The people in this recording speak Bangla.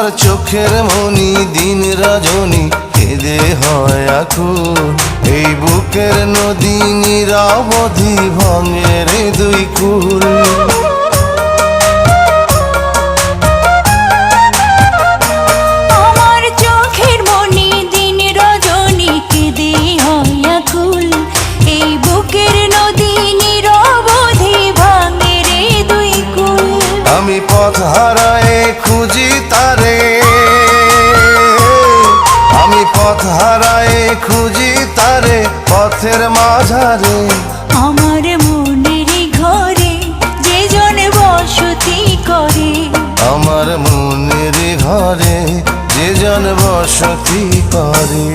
আমার চোখের মনি দিন রজনী কেঁদে হয় আকুল। এই বুকের নদী নিরবধি ভাঙে রে দুই কুল। আমার চোখের মনি দিন রজনী কেঁদে হয় আকুল। এই বুকের নদী নিরবধি ভাঙে রে দুই কুল। আমি পথ হারায়ে খুঁজি তারে, আমি পথ হারায়ে খুঁজি তারে পথের মাঝারে। আমার মনের ঘরে যে জন বসতি করে, আমার মনের ঘরে যে জন বসতি করে।